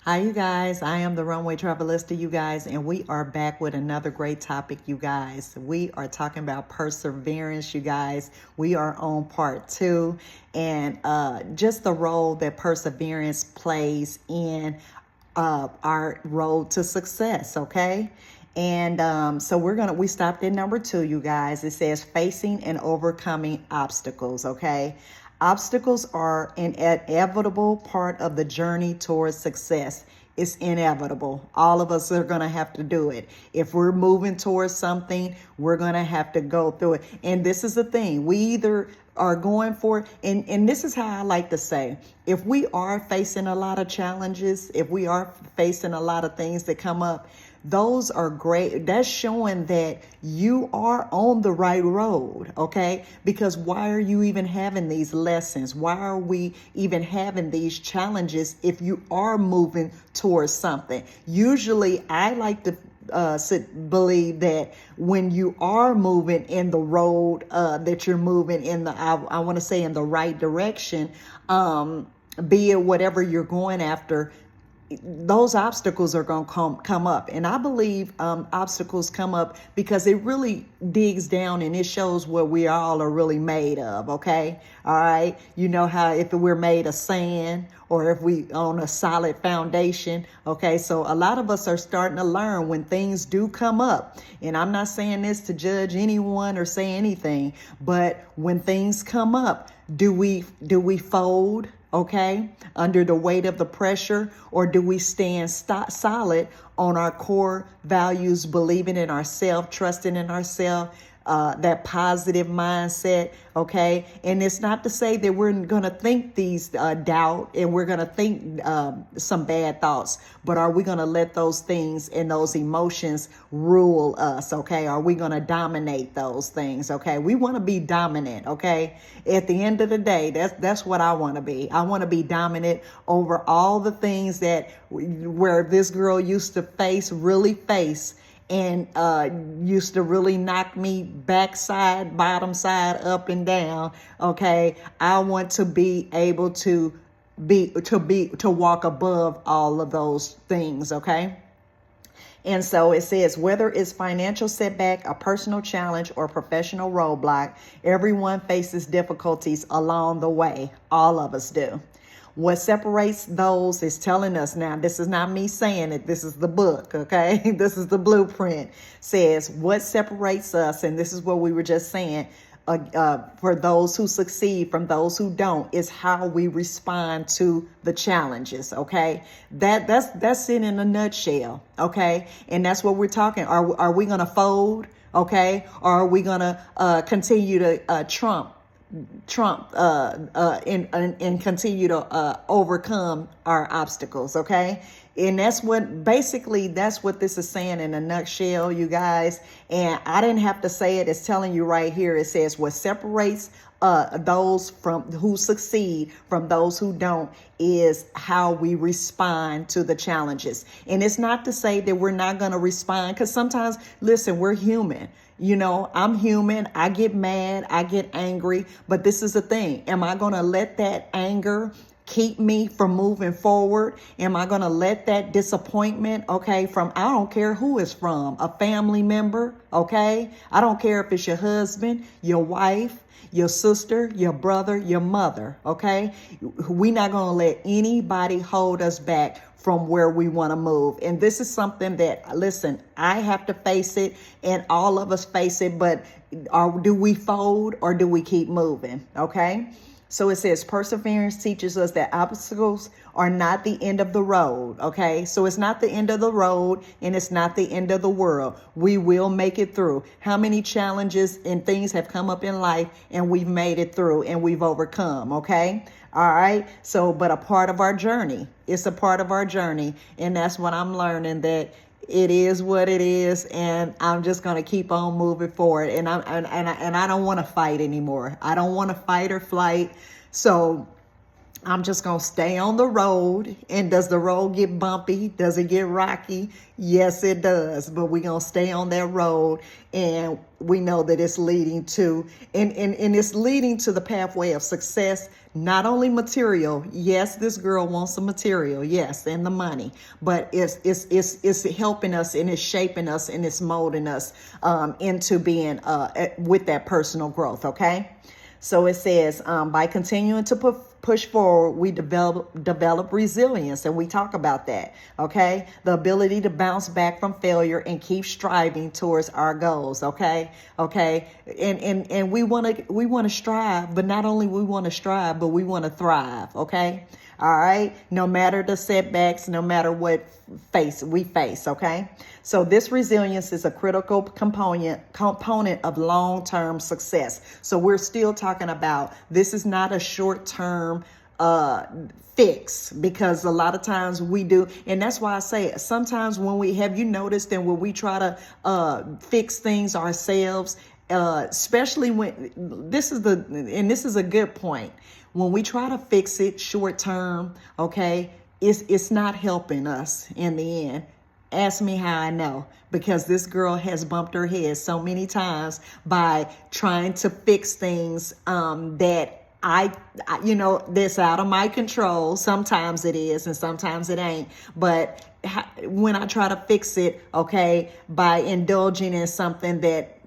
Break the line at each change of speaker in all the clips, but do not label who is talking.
Hi, you guys. I am the Runway Travelista, you guys, and we are back with another great topic, you guys. We are talking about perseverance, you guys. We are on part two, and just the role that perseverance plays in our road to success, okay? And so we stopped at number two, you guys. It says facing and overcoming obstacles, okay? Obstacles are an inevitable part of the journey towards success. It's inevitable. All of us are going to have to do it. If we're moving towards something, we're going to have to go through it. And this is the thing. We either are going for it, and this is how I like to say, if we are facing a lot of challenges, if we are facing a lot of things that come up, those are great. That's showing that you are on the right road, okay? Because why are you even having these lessons? Why are we even having these challenges if you are moving towards something? Usually, I like to believe that when you are moving in the road that you're moving in I want to say in the right direction, be it whatever you're going after, those obstacles are going to come up. And I believe obstacles come up because it really digs down and it shows what we all are really made of, okay? All right. You know how if we're made of sand or if we on a solid foundation, okay? So a lot of us are starting to learn when things do come up. And I'm not saying this to judge anyone or say anything, but when things come up, do we fold? Okay, under the weight of the pressure, or do we stand solid on our core values, believing in ourselves, trusting in ourselves, that positive mindset? Okay, and it's not to say that we're going to think these doubt and we're going to think some bad thoughts, but are we going to let those things and those emotions rule us? Okay, are we going to dominate those things? Okay, we want to be dominant. Okay, at the end of the day, that's what I want to be. I want to be dominant over all the things that where this girl used to really face, and used to really knock me backside, bottom side, up and down. Okay, I want to be able to walk above all of those things. Okay. And so it says, whether it's financial setback, a personal challenge, or professional roadblock, everyone faces difficulties along the way. All of us do. What separates those is telling us, now this is not me saying it, this is the book, okay? This is the blueprint. Says what separates us, and this is what we were just saying, for those who succeed from those who don't, is how we respond to the challenges. Okay, that's it in a nutshell. Okay, and that's what we're talking. Are we gonna fold? Okay, or are we gonna continue to and continue to overcome our obstacles? Okay. And that's what this is saying in a nutshell, you guys. And I didn't have to say it. It's telling you right here. It says what separates those from who succeed from those who don't is how we respond to the challenges. And it's not to say that we're not going to respond, because sometimes, listen, we're human. You know, I'm human. I get mad. I get angry. But this is the thing. Am I going to let that anger keep me from moving forward? Am I going to let that disappointment, okay, from, I don't care who it's from, a family member, okay? I don't care if it's your husband, your wife, your sister, your brother, your mother, okay? We're not going to let anybody hold us back from where we want to move. And this is something that, listen, I have to face it, and all of us face it, but do we fold or do we keep moving? Okay. So it says perseverance teaches us that obstacles are not the end of the road. Okay. So it's not the end of the road, and it's not the end of the world. We will make it through. How many challenges and things have come up in life and we've made it through and we've overcome? Okay. All right. So, but a part of our journey, it's a part of our journey. And that's what I'm learning, that it is what it is, and I'm just going to keep on moving forward. And I don't want to fight anymore. I don't want to fight or flight. So I'm just going to stay on the road. And does the road get bumpy? Does it get rocky? Yes, it does. But we're going to stay on that road. And we know that it's leading to, and it's leading to the pathway of success, not only material. Yes, this girl wants the material. Yes, and the money. But it's helping us, and it's shaping us, and it's molding us into being with that personal growth. Okay. So it says, by continuing to push forward, we develop resilience, and we talk about that. Okay, the ability to bounce back from failure and keep striving towards our goals. Okay, and we want to strive, but not only we want to strive, but we want to thrive. Okay, all right. No matter the setbacks, no matter what we face. Okay. So this resilience is a critical component of long-term success. So we're still talking about, this is not a short-term fix, because a lot of times we do. And that's why I say sometimes have you noticed that when we try to fix things ourselves, especially when this is a good point. When we try to fix it short term, okay, it's not helping us in the end. Ask me how I know, because this girl has bumped her head so many times by trying to fix things that that's out of my control. Sometimes it is, and sometimes it ain't. But when I try to fix it, okay, by indulging in something that,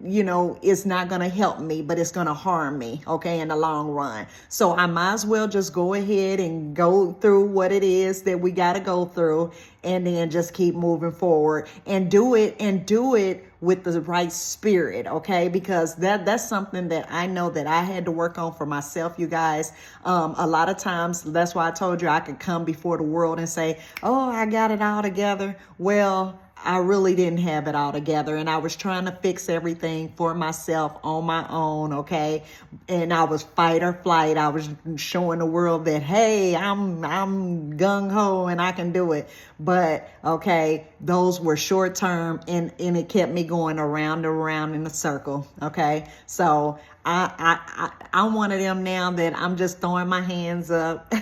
is not going to help me, but it's going to harm me, okay, in the long run. So I might as well just go ahead and go through what it is that we got to go through, and then just keep moving forward and do it with the right spirit, okay? Because that's something that I know that I had to work on for myself, you guys. A lot of times, that's why I told you I could come before the world and say, oh, I got it all together. Well, I really didn't have it all together, and I was trying to fix everything for myself on my own, okay? And I was fight or flight. I was showing the world that, hey, I'm gung-ho and I can do it. But, okay, those were short term, and it kept me going around and around in a circle, okay? So I'm one of them now that I'm just throwing my hands up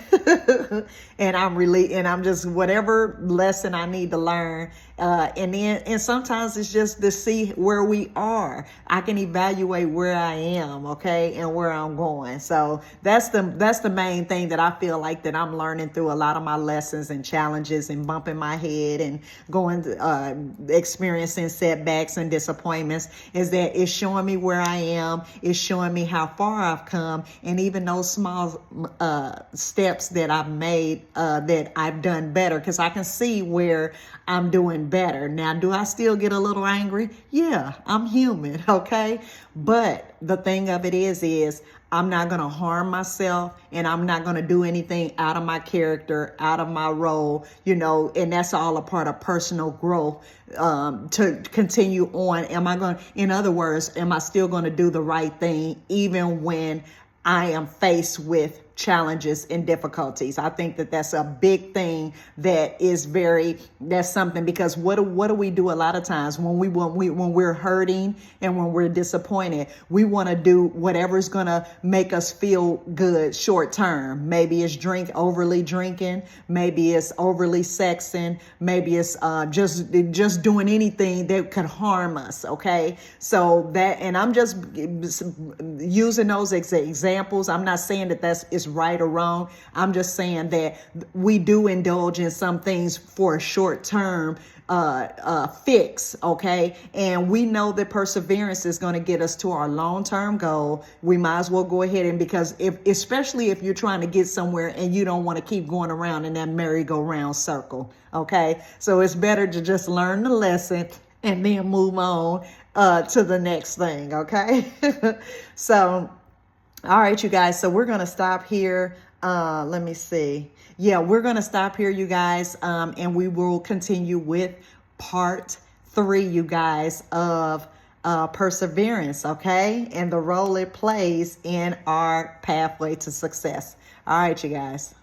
and I'm just whatever lesson I need to learn. And sometimes it's just to see where we are. I can evaluate where I am, okay, and where I'm going. So that's the main thing that I feel like that I'm learning through a lot of my lessons and challenges and bumping my head and going experiencing setbacks and disappointments, is that it's showing me where I am. It's showing me how far I've come, and even those small steps that I've made that I've done better, because I can see where I'm doing better. Now, do I still get a little angry? Yeah, I'm human, okay? But the thing of it is I'm not going to harm myself, and I'm not going to do anything out of my character, out of my role, and that's all a part of personal growth to continue on. In other words, am I still going to do the right thing even when I am faced with challenges and difficulties? I think that that's a big thing that's something, because what do we do a lot of times when we're hurting and when we're disappointed? We want to do whatever's going to make us feel good short term. Maybe it's overly drinking, maybe it's overly sexing, maybe it's just doing anything that could harm us, okay? So and I'm just using those examples. I'm not saying that is right or wrong. I'm just saying that we do indulge in some things for a short term fix, okay? And we know that perseverance is going to get us to our long-term goal. We might as well go ahead, and because especially if you're trying to get somewhere and you don't want to keep going around in that merry-go-round circle, okay? So it's better to just learn the lesson and then move on to the next thing, okay? So, all right, you guys. So we're going to stop here. Let me see. Yeah, we're going to stop here, you guys. And we will continue with part 3, you guys, of perseverance, okay? And the role it plays in our pathway to success. All right, you guys.